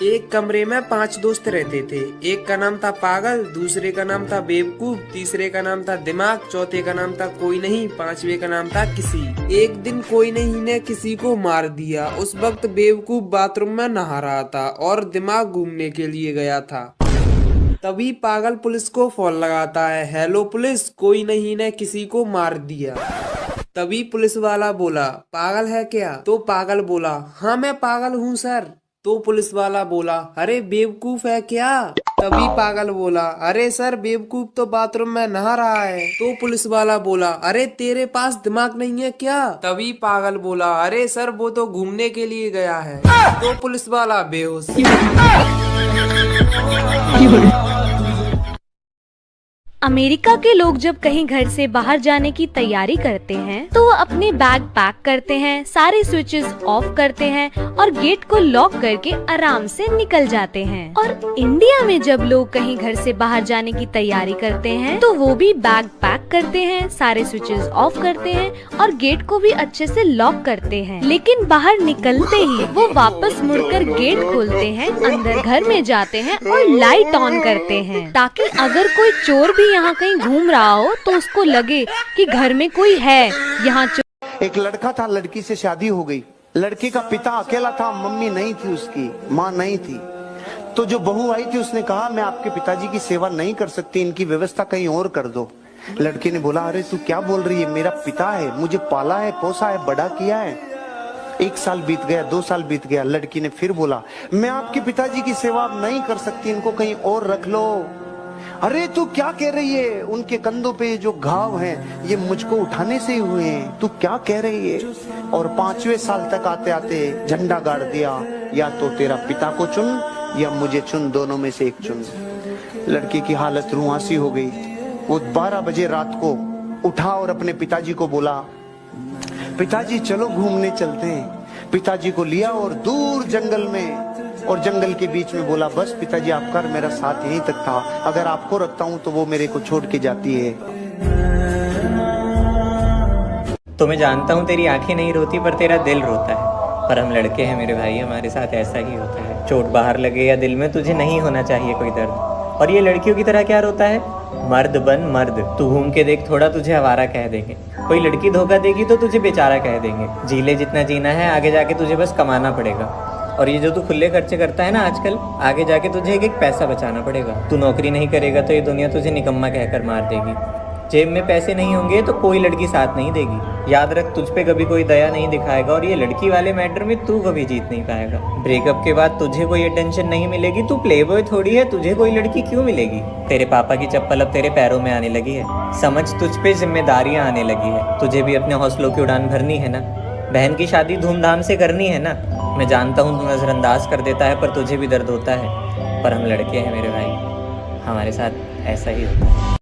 एक कमरे में 5 दोस्त रहते थे। एक का नाम था पागल, दूसरे का नाम था बेवकूफ, तीसरे का नाम था दिमाग, चौथे का नाम था कोई नहीं, पांचवे का नाम था किसी। एक दिन कोई नहीं ने किसी को मार दिया। उस वक्त बेवकूफ बाथरूम में नहा रहा था और दिमाग घूमने के लिए गया था। तभी पागल पुलिस को फोन लगाता है, हेलो पुलिस, कोई नहीं ने किसी को मार दिया। तभी पुलिस वाला बोला, पागल है क्या? तो पागल बोला, हाँ मैं पागल हूँ सर। तो पुलिस वाला बोला, अरे बेवकूफ है क्या? तभी पागल बोला, अरे सर बेवकूफ तो बाथरूम में नहा रहा है। तो पुलिस वाला बोला, अरे तेरे पास दिमाग नहीं है क्या? तभी पागल बोला, अरे सर वो तो घूमने के लिए गया है। तो पुलिस वाला बेहोश। अमेरिका के लोग जब कहीं घर से बाहर जाने की तैयारी करते हैं तो वो अपने बैग पैक करते हैं, सारे स्विचेस ऑफ करते हैं और गेट को लॉक करके आराम से निकल जाते हैं। और इंडिया में जब लोग कहीं घर से बाहर जाने की तैयारी करते हैं तो वो भी बैग पैक करते हैं, सारे स्विचेस ऑफ करते हैं और गेट को भी अच्छे से लॉक करते हैं। लेकिन बाहर निकलते ही वो वापस मुड़कर गेट खोलते हैं, अंदर घर में जाते हैं और लाइट ऑन करते हैं ताकि अगर कोई चोर भी यहाँ कहीं घूम रहा हो तो उसको लगे कि घर में कोई है। यहाँ एक लड़का था, लड़की से शादी हो गई। लड़की का पिता अकेला था, मम्मी नहीं थी, उसकी माँ नहीं थी। तो जो बहू आई थी उसने कहा, मैं आपके पिताजी की सेवा नहीं कर सकती, इनकी व्यवस्था कहीं और कर दो। लड़की ने बोला, अरे तू क्या बोल रही है, मेरा पिता है, मुझे पाला है, पोसा है, बड़ा किया है। 1 साल बीत गया, 2 साल बीत गया। लड़की ने फिर बोला, मैं आपके पिताजी की सेवा नहीं कर सकती, इनको कहीं और रख लो। अरे तू क्या कह रही है, उनके कंधों पे जो घाव हैं ये मुझको उठाने से ही हुए हैं, तू क्या कह रही है? और 5वें साल तक आते आते झंडा गाड़ दिया, या तो तेरा पिता को चुन या मुझे चुन, दोनों में से एक चुन। लड़की की हालत रुआंसी हो गई। वो 12 बजे रात को उठा और अपने पिताजी को बोला, पिताजी चलो घूमने चलते हैं। पिताजी को लिया और दूर जंगल में, और जंगल के बीच में बोला, बस पिताजी आपका और मेरा साथ यहीं तक था, अगर आपको रखता हूँ तो वो मेरे को छोड़ के जाती है। तो मैं जानता हूँ तेरी आंखें नहीं रोती पर तेरा दिल रोता है, पर हम लड़के हैं मेरे भाई, हमारे साथ ऐसा ही होता है। चोट बाहर लगे या दिल में, तुझे नहीं होना चाहिए कोई दर्द। और ये लड़कियों की तरह क्या रोता है? मर्द बन मर्द। तू घूम के देख, थोड़ा तुझे आवारा कह देंगे। कोई लड़की धोखा देगी तो तुझे बेचारा कह देंगे। जी ले जितना जीना है, आगे जाके तुझे बस कमाना पड़ेगा। और ये जो तू खुले खर्चे करता है ना आजकल, आगे जाके तुझे एक पैसा बचाना पड़ेगा। तू नौकरी नहीं करेगा तो ये दुनिया तुझे निकम्मा कहकर मार देगी। जेब में पैसे नहीं होंगे तो कोई लड़की साथ नहीं देगी। याद रख, तुझ पे कभी कोई दया नहीं दिखाएगा और ये लड़की वाले मैटर में तू कभी जीत नहीं पाएगा। ब्रेकअप के बाद तुझे कोई अटेंशन नहीं मिलेगी, तू प्लेबॉय थोड़ी है, तुझे कोई लड़की क्यों मिलेगी? तेरे पापा की चप्पल अब तेरे पैरों में आने लगी है। समझ, तुझ पे जिम्मेदारियां आने लगी है। तुझे भी अपने हौसलों की उड़ान भरनी है ना। बहन की शादी धूमधाम से करनी है ना। मैं जानता हूँ तू नजरअंदाज कर देता है, पर तुझे भी दर्द होता है। पर हम लड़के हैं मेरे भाई, हमारे साथ ऐसा ही होता है।